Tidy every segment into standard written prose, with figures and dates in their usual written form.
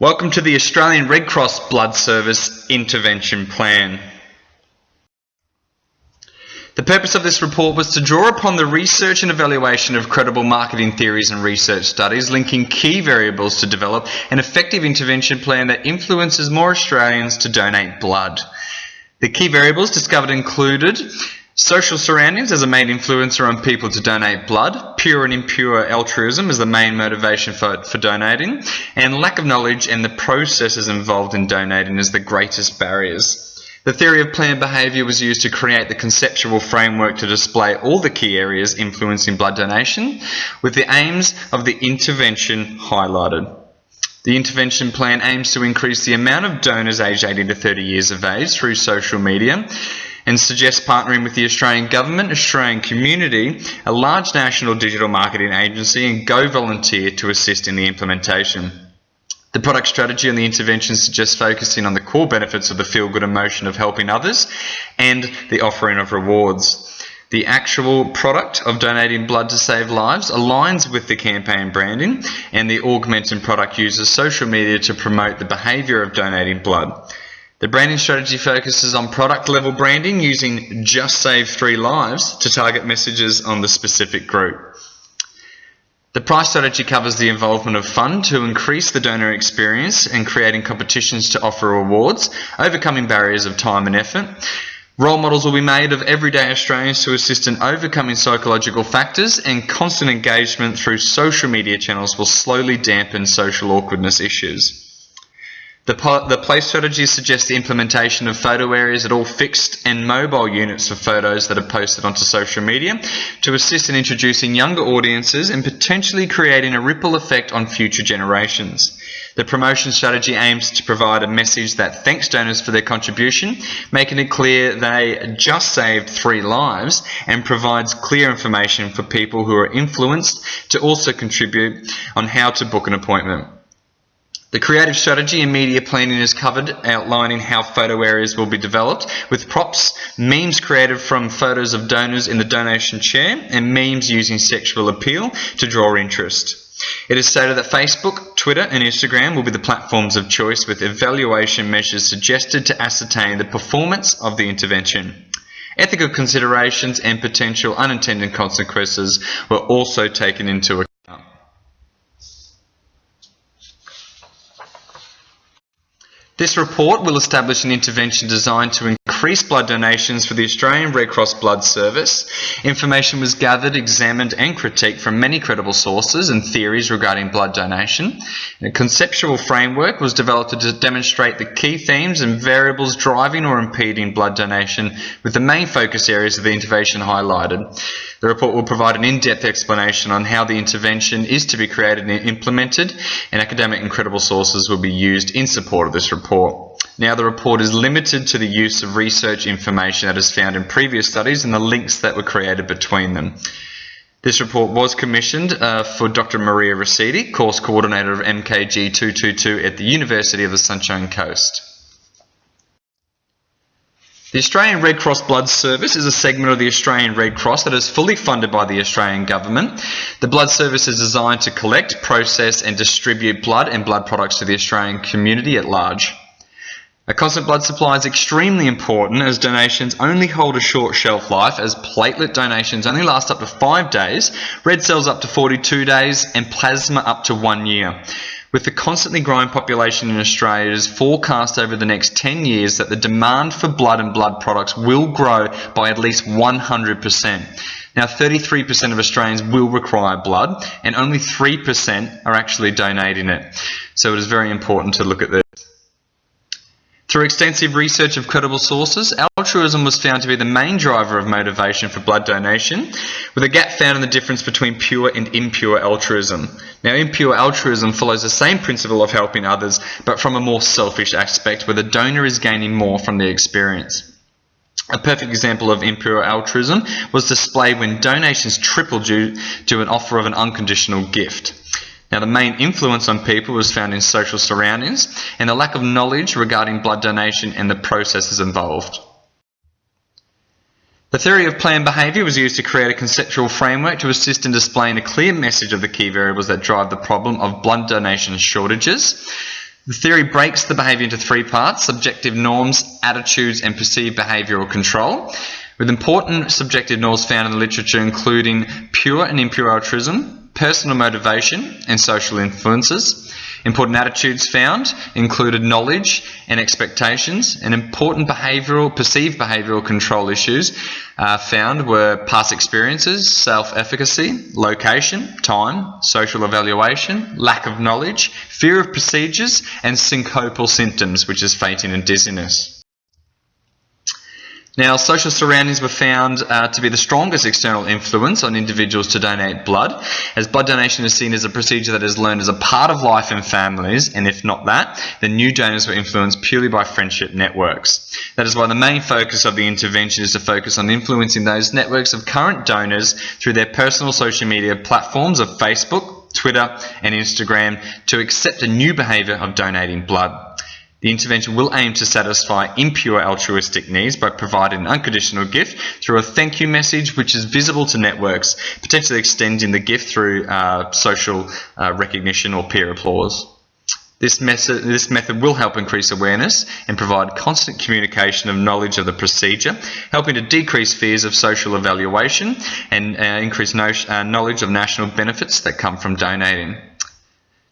Welcome to the Australian Red Cross Blood Service Intervention Plan. The purpose of this report was to draw upon the research and evaluation of credible marketing theories and research studies linking key variables to develop an effective intervention plan that influences more Australians to donate blood. The key variables discovered included social surroundings as a main influencer on people to donate blood, pure and impure altruism as the main motivation for donating, and lack of knowledge and the processes involved in donating as the greatest barriers. The theory of planned behaviour was used to create the conceptual framework to display all the key areas influencing blood donation, with the aims of the intervention highlighted. The intervention plan aims to increase the amount of donors aged 18 to 30 years of age through social media, and suggests partnering with the Australian Government, Australian community, a large national digital marketing agency, and Go Volunteer to assist in the implementation. The product strategy and the intervention suggests focusing on the core benefits of the feel-good emotion of helping others and the offering of rewards. The actual product of donating blood to save lives aligns with the campaign branding, and the augmented product uses social media to promote the behaviour of donating blood. The branding strategy focuses on product level branding using Just Save 3 Lives to target messages on the specific group. The price strategy covers the involvement of fund to increase the donor experience and creating competitions to offer rewards, overcoming barriers of time and effort. Role models will be made of everyday Australians to assist in overcoming psychological factors, and constant engagement through social media channels will slowly dampen social awkwardness issues. The place strategy suggests the implementation of photo areas at all fixed and mobile units for photos that are posted onto social media to assist in introducing younger audiences and potentially creating a ripple effect on future generations. The promotion strategy aims to provide a message that thanks donors for their contribution, making it clear they just saved 3 lives, and provides clear information for people who are influenced to also contribute on how to book an appointment. The creative strategy and media planning is covered, outlining how photo areas will be developed, with props, memes created from photos of donors in the donation chair, and memes using sexual appeal to draw interest. It is stated that Facebook, Twitter and Instagram will be the platforms of choice, with evaluation measures suggested to ascertain the performance of the intervention. Ethical considerations and potential unintended consequences were also taken into account. This report will establish an intervention designed to increase blood donations for the Australian Red Cross Blood Service. Information was gathered, examined and critiqued from many credible sources and theories regarding blood donation. A conceptual framework was developed to demonstrate the key themes and variables driving or impeding blood donation, with the main focus areas of the intervention highlighted. The report will provide an in-depth explanation on how the intervention is to be created and implemented, and academic and credible sources will be used in support of this report. Now, the report is limited to the use of research information that is found in previous studies and the links that were created between them. This report was commissioned for Dr. Maria Rossetti, course coordinator of MKG 222 at the University of the Sunshine Coast. The Australian Red Cross Blood Service is a segment of the Australian Red Cross that is fully funded by the Australian Government. The Blood Service is designed to collect, process and distribute blood and blood products to the Australian community at large. A constant blood supply is extremely important, as donations only hold a short shelf life, as platelet donations only last up to 5 days, red cells up to 42 days and plasma up to 1 year. With the constantly growing population in Australia, it is forecast over the next 10 years that the demand for blood and blood products will grow by at least 100%. Now, 33% of Australians will require blood, and only 3% are actually donating it. So it is very important to look at this. Through extensive research of credible sources, altruism was found to be the main driver of motivation for blood donation, with a gap found in the difference between pure and impure altruism. Now, impure altruism follows the same principle of helping others, but from a more selfish aspect, where the donor is gaining more from the experience. A perfect example of impure altruism was displayed when donations tripled due to an offer of an unconditional gift. Now, the main influence on people was found in social surroundings and the lack of knowledge regarding blood donation and the processes involved. The theory of planned behaviour was used to create a conceptual framework to assist in displaying a clear message of the key variables that drive the problem of blood donation shortages. The theory breaks the behaviour into three parts: subjective norms, attitudes, and perceived behavioural control, with important subjective norms found in the literature including pure and impure altruism, personal motivation, and social influences. Important attitudes found included knowledge and expectations, and important perceived behavioural control issues found were past experiences, self-efficacy, location, time, social evaluation, lack of knowledge, fear of procedures, and syncopal symptoms, which is fainting and dizziness. Now, social surroundings were found to be the strongest external influence on individuals to donate blood, as blood donation is seen as a procedure that is learned as a part of life in families, and if not that, then new donors were influenced purely by friendship networks. That is why the main focus of the intervention is to focus on influencing those networks of current donors through their personal social media platforms of Facebook, Twitter, and Instagram to accept a new behaviour of donating blood. The intervention will aim to satisfy impure altruistic needs by providing an unconditional gift through a thank you message which is visible to networks, potentially extending the gift through social recognition or peer applause. This method will help increase awareness and provide constant communication of knowledge of the procedure, helping to decrease fears of social evaluation and increase knowledge of national benefits that come from donating.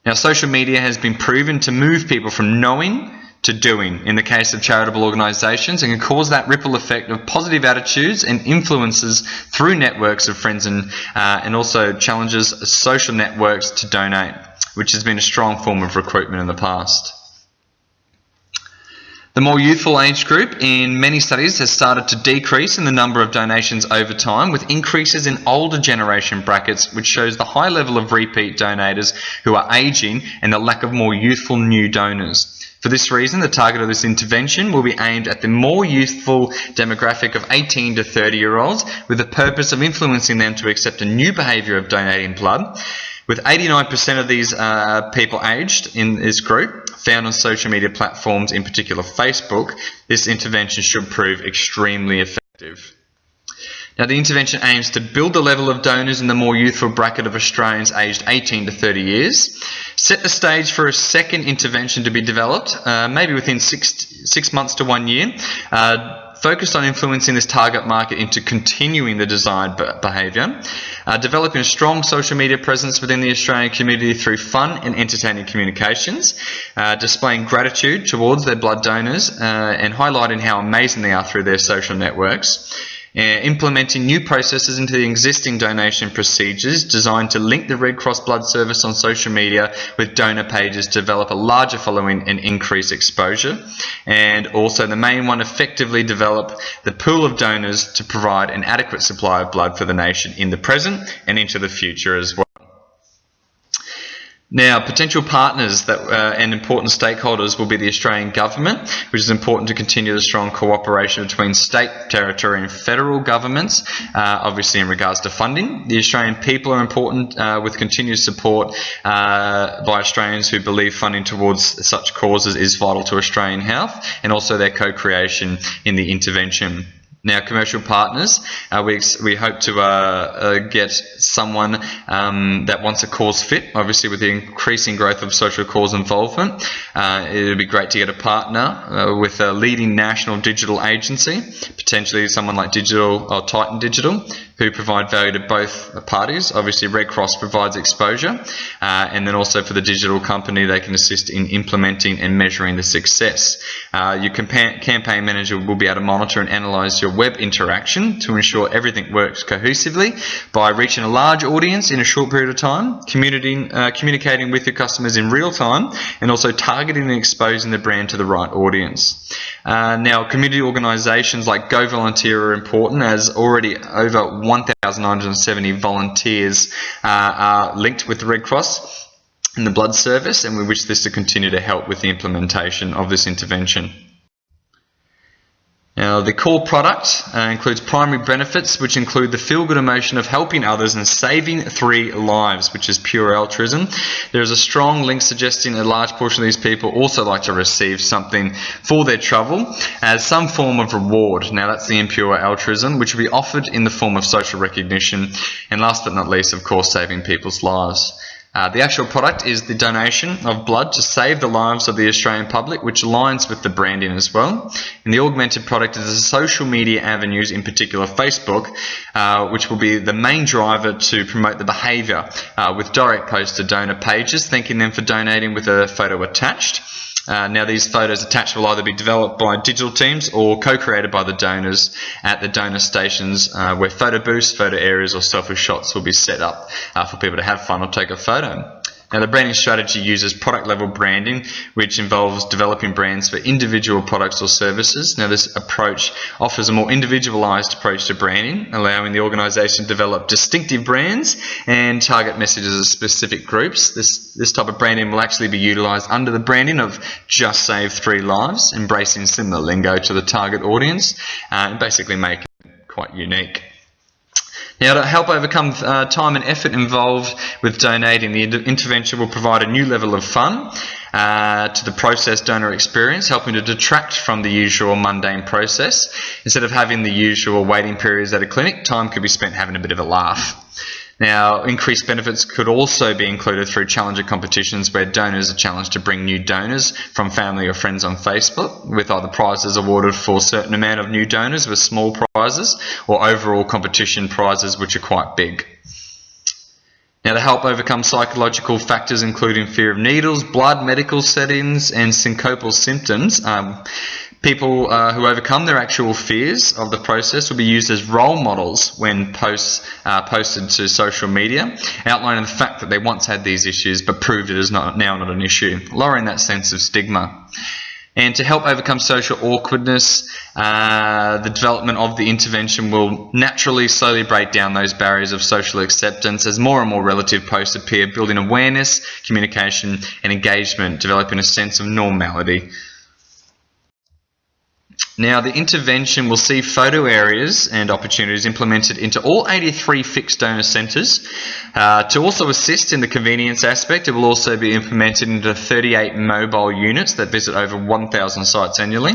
Now, social media has been proven to move people from knowing to doing in the case of charitable organisations, and can cause that ripple effect of positive attitudes and influences through networks of friends and also challenges social networks to donate, which has been a strong form of recruitment in the past. The more youthful age group in many studies has started to decrease in the number of donations over time, with increases in older generation brackets, which shows the high level of repeat donators who are ageing and the lack of more youthful new donors. For this reason, the target of this intervention will be aimed at the more youthful demographic of 18 to 30-year-olds, with the purpose of influencing them to accept a new behaviour of donating blood. With 89% of these people aged in this group found on social media platforms, in particular Facebook, this intervention should prove extremely effective. Now, the intervention aims to build the level of donors in the more youthful bracket of Australians aged 18 to 30 years, set the stage for a second intervention to be developed, maybe within six months to 1 year, focused on influencing this target market into continuing the desired behaviour, developing a strong social media presence within the Australian community through fun and entertaining communications, displaying gratitude towards their blood donors and highlighting how amazing they are through their social networks, implementing new processes into the existing donation procedures designed to link the Red Cross Blood Service on social media with donor pages to develop a larger following and increase exposure, and also the main one, effectively develop the pool of donors to provide an adequate supply of blood for the nation in the present and into the future as well. Now, potential partners and important stakeholders will be the Australian Government, which is important to continue the strong cooperation between state, territory and federal governments, obviously in regards to funding. The Australian people are important with continued support by Australians who believe funding towards such causes is vital to Australian health, and also their co-creation in the intervention. Now, commercial partners, we hope to get someone that wants a cause fit. Obviously, with the increasing growth of social cause involvement, it would be great to get a partner with a leading national digital agency, potentially someone like Digital or Titan Digital, who provide value to both parties. Obviously, Red Cross provides exposure, and then also for the digital company, they can assist in implementing and measuring the success. Your campaign manager will be able to monitor and analyse your web interaction to ensure everything works cohesively by reaching a large audience in a short period of time, communicating with your customers in real time, and also targeting and exposing the brand to the right audience. Now, community organisations like Go Volunteer are important, as already over 1,970 volunteers are linked with the Red Cross and the Blood Service, and we wish this to continue to help with the implementation of this intervention. Now, the core product includes primary benefits, which include the feel-good emotion of helping others and saving 3 lives, which is pure altruism. There is a strong link suggesting a large portion of these people also like to receive something for their trouble as some form of reward. Now, that's the impure altruism, which will be offered in the form of social recognition. And last but not least, of course, saving people's lives. The actual product is the donation of blood to save the lives of the Australian public, which aligns with the branding as well. And the augmented product is the social media avenues, in particular Facebook, which will be the main driver to promote the behaviour with direct posts to donor pages, thanking them for donating with a photo attached. Now these photos attached will either be developed by digital teams or co-created by the donors at the donor stations where photo booths, photo areas or selfie shots will be set up for people to have fun or take a photo. Now the branding strategy uses product level branding, which involves developing brands for individual products or services. Now this approach offers a more individualised approach to branding, allowing the organisation to develop distinctive brands and target messages of specific groups. This type of branding will actually be utilised under the branding of Just Save 3 Lives, embracing similar lingo to the target audience and basically making it quite unique. Now, to help overcome time and effort involved with donating, the intervention will provide a new level of fun to the process donor experience, helping to detract from the usual mundane process. Instead of having the usual waiting periods at a clinic, time could be spent having a bit of a laugh. Now, increased benefits could also be included through challenger competitions where donors are challenged to bring new donors from family or friends on Facebook, with either prizes awarded for a certain amount of new donors with small prizes or overall competition prizes which are quite big. Now, to help overcome psychological factors including fear of needles, blood, medical settings and syncopal symptoms, people who overcome their actual fears of the process will be used as role models when posts posted to social media, outlining the fact that they once had these issues but proved it is now not an issue, lowering that sense of stigma. And to help overcome social awkwardness, the development of the intervention will naturally slowly break down those barriers of social acceptance as more and more relative posts appear, building awareness, communication and engagement, developing a sense of normality. Now, the intervention will see photo areas and opportunities implemented into all 83 fixed donor centres. To also assist in the convenience aspect, it will also be implemented into 38 mobile units that visit over 1,000 sites annually.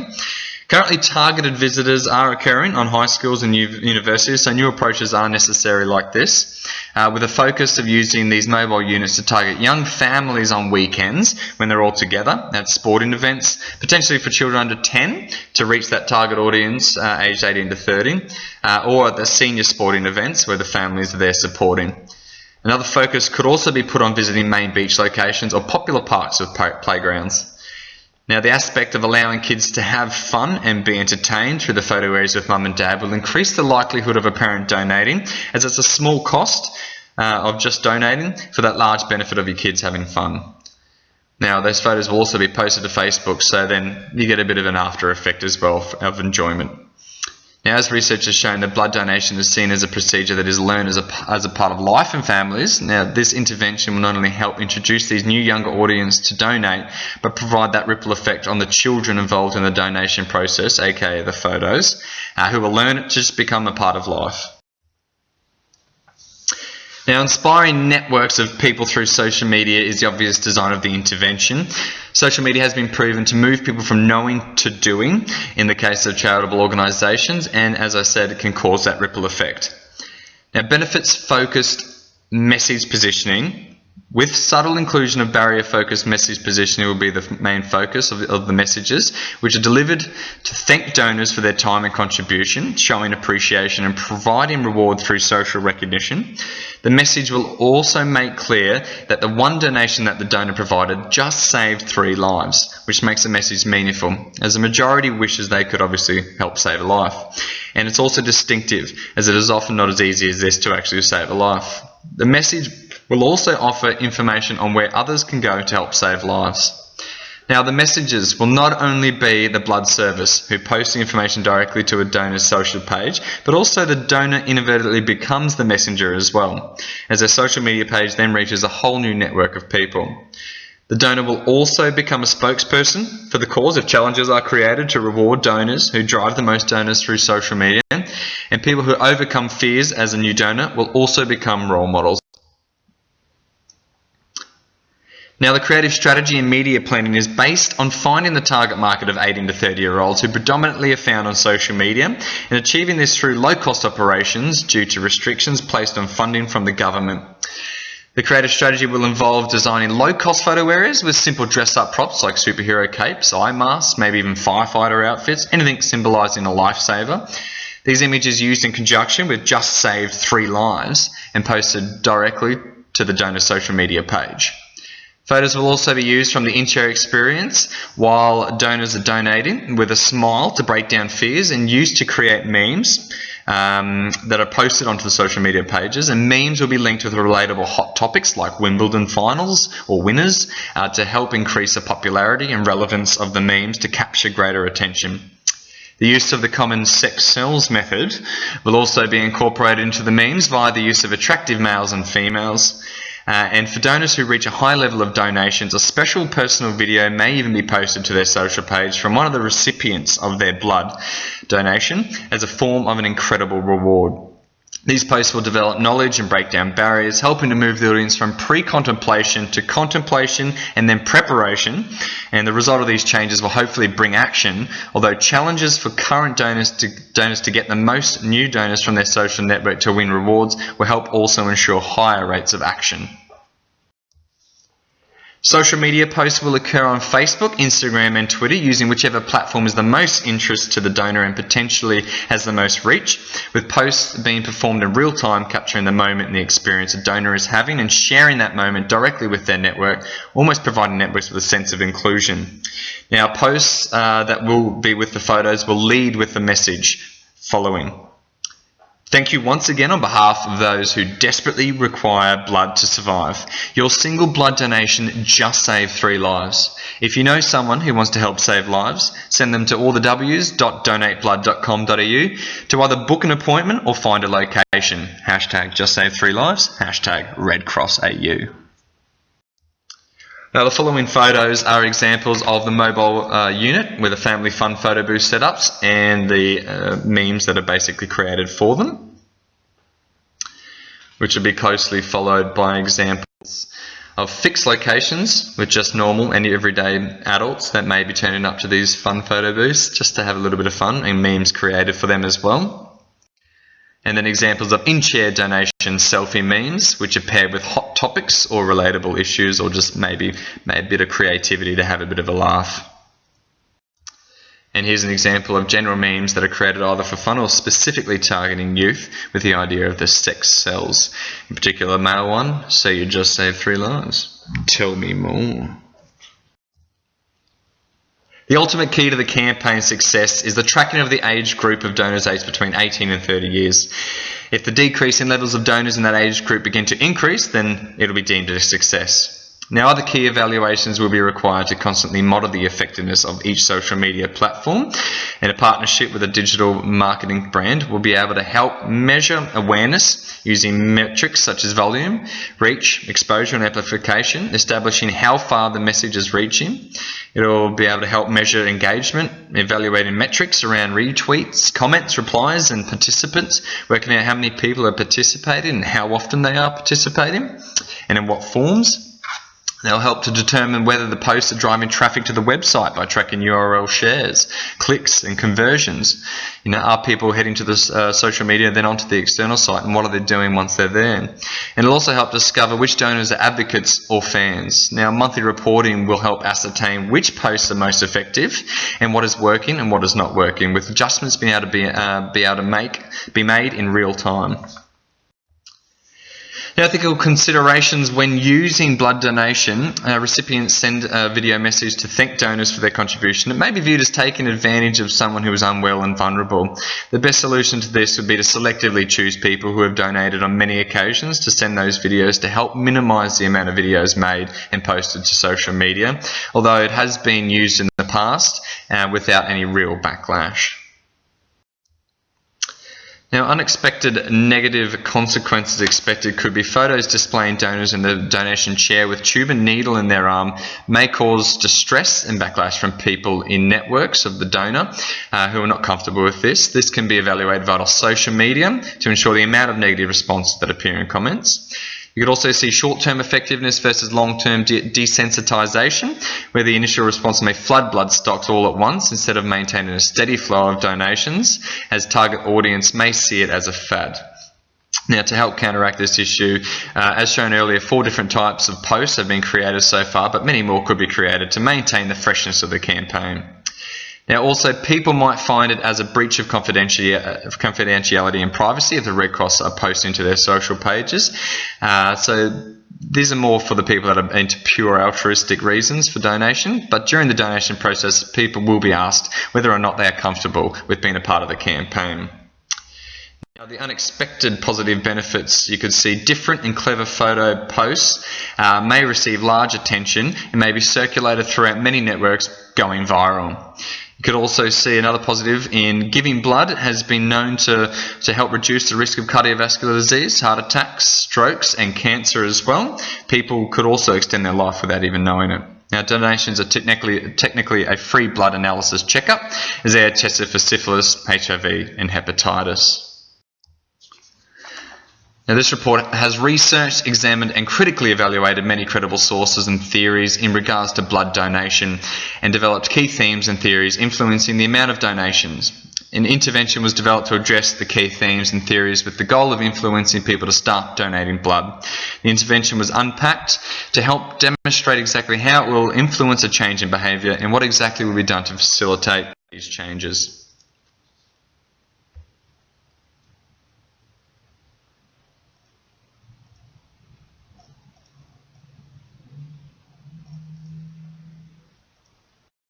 Currently, targeted visitors are occurring on high schools and universities, so new approaches are necessary like this, with a focus of using these mobile units to target young families on weekends when they're all together at sporting events, potentially for children under 10 to reach that target audience aged 18 to 30, or at the senior sporting events where the families are there supporting. Another focus could also be put on visiting main beach locations or popular parks with playgrounds. Now, the aspect of allowing kids to have fun and be entertained through the photo areas with mum and dad will increase the likelihood of a parent donating, as it's a small cost of just donating for that large benefit of your kids having fun. Now, those photos will also be posted to Facebook, so then you get a bit of an after effect as well of enjoyment. Now, as research has shown, that blood donation is seen as a procedure that is learned as a part of life in families. Now, this intervention will not only help introduce these new younger audience to donate, but provide that ripple effect on the children involved in the donation process, aka the photos, who will learn it to just become a part of life. Now, inspiring networks of people through social media is the obvious design of the intervention. Social media has been proven to move people from knowing to doing in the case of charitable organisations, and as I said, it can cause that ripple effect. Now, benefits-focused message positioning with subtle inclusion of barrier-focused message positioning will be the main focus of the messages, which are delivered to thank donors for their time and contribution, showing appreciation and providing reward through social recognition. The message will also make clear that the one donation that the donor provided just saved 3 lives, which makes the message meaningful, as the majority wishes they could obviously help save a life. And it's also distinctive, as it is often not as easy as this to actually save a life. The message will also offer information on where others can go to help save lives. Now, the messages will not only be the blood service who posts the information directly to a donor's social page, but also the donor inadvertently becomes the messenger as well, as their social media page then reaches a whole new network of people. The donor will also become a spokesperson for the cause if challenges are created to reward donors who drive the most donors through social media, and people who overcome fears as a new donor will also become role models. Now, the creative strategy and media planning is based on finding the target market of 18 to 30-year-olds who predominantly are found on social media, and achieving this through low-cost operations due to restrictions placed on funding from the government. The creative strategy will involve designing low-cost photo areas with simple dress-up props like superhero capes, eye masks, maybe even firefighter outfits, anything symbolising a lifesaver. These images used in conjunction with Just Saved 3 Lives and posted directly to the donor social media page. Photos will also be used from the in-chair experience while donors are donating with a smile to break down fears and used to create memes that are posted onto the social media pages, and memes will be linked with relatable hot topics like Wimbledon finals or winners to help increase the popularity and relevance of the memes to capture greater attention. The use of the common sex sells method will also be incorporated into the memes via the use of attractive males and females. And for donors who reach a high level of donations, a special personal video may even be posted to their social page from one of the recipients of their blood donation as a form of an incredible reward. These posts will develop knowledge and break down barriers, helping to move the audience from pre-contemplation to contemplation and then preparation. And the result of these changes will hopefully bring action, although challenges for current donors to get the most new donors from their social network to win rewards will help also ensure higher rates of action. Social media posts will occur on Facebook, Instagram and Twitter using whichever platform is the most interest to the donor and potentially has the most reach, with posts being performed in real time, capturing the moment and the experience a donor is having and sharing that moment directly with their network, almost providing networks with a sense of inclusion. Now, posts that will be with the photos will lead with the message following. Thank you once again on behalf of those who desperately require blood to survive. Your single blood donation just saved 3 lives. If you know someone who wants to help save lives, send them to allthews.donateblood.com.au to either book an appointment or find a location. Hashtag just save 3 lives, hashtag Red Cross AU. Now, the following photos are examples of the mobile unit with the family fun photo booth setups and the memes that are basically created for them, which will be closely followed by examples of fixed locations with just normal and everyday adults that may be turning up to these fun photo booths just to have a little bit of fun, and memes created for them as well. And then examples of in-chair donation selfie memes, which are paired with hot topics or relatable issues, or just maybe a bit of creativity to have a bit of a laugh. And here's an example of general memes that are created either for fun or specifically targeting youth with the idea of the sex sells. In particular, male one, so you just saved 3 lives. Tell me more. The ultimate key to the campaign's success is the tracking of the age group of donors aged between 18 and 30 years. If the decrease in levels of donors in that age group begin to increase, then it'll be deemed a success. Now, other key evaluations will be required to constantly monitor the effectiveness of each social media platform, and a partnership with a digital marketing brand will be able to help measure awareness using metrics such as volume, reach, exposure and amplification, establishing how far the message is reaching. It will be able to help measure engagement, evaluating metrics around retweets, comments, replies and participants, working out how many people are participating and how often they are participating and in what forms. They'll help to determine whether the posts are driving traffic to the website by tracking URL shares, clicks and conversions. Are people heading to the social media then onto the external site, and what are they doing once they're there? And it'll also help discover which donors are advocates or fans. Now, monthly reporting will help ascertain which posts are most effective and what is working and what is not working, with adjustments being able to be made in real time. Now, ethical considerations when using blood donation. Recipients send a video message to thank donors for their contribution. It may be viewed as taking advantage of someone who is unwell and vulnerable. The best solution to this would be to selectively choose people who have donated on many occasions to send those videos to help minimise the amount of videos made and posted to social media, although it has been used in the past without any real backlash. Now, unexpected negative consequences expected could be photos displaying donors in the donation chair with tube and needle in their arm may cause distress and backlash from people in networks of the donor who are not comfortable with this. This can be evaluated via social media to ensure the amount of negative responses that appear in comments. You could also see short-term effectiveness versus long-term desensitization, where the initial response may flood blood stocks all at once instead of maintaining a steady flow of donations, as target audience may see it as a fad. Now, to help counteract this issue, as shown earlier, 4 different types of posts have been created so far, but many more could be created to maintain the freshness of the campaign. Now, also, people might find it as a breach of confidentiality and privacy if the Red Cross are posting to their social pages. So these are more for the people that are into pure altruistic reasons for donation, but during the donation process, people will be asked whether or not they are comfortable with being a part of the campaign. Now, the unexpected positive benefits you could see: different and clever photo posts may receive large attention and may be circulated throughout many networks, going viral. You could also see another positive in giving blood has been known to help reduce the risk of cardiovascular disease, heart attacks, strokes and cancer as well. People could also extend their life without even knowing it. Now, donations are technically a free blood analysis checkup, as they are tested for syphilis, HIV and hepatitis. Now, this report has researched, examined and critically evaluated many credible sources and theories in regards to blood donation and developed key themes and theories influencing the amount of donations. An intervention was developed to address the key themes and theories with the goal of influencing people to start donating blood. The intervention was unpacked to help demonstrate exactly how it will influence a change in behaviour and what exactly will be done to facilitate these changes.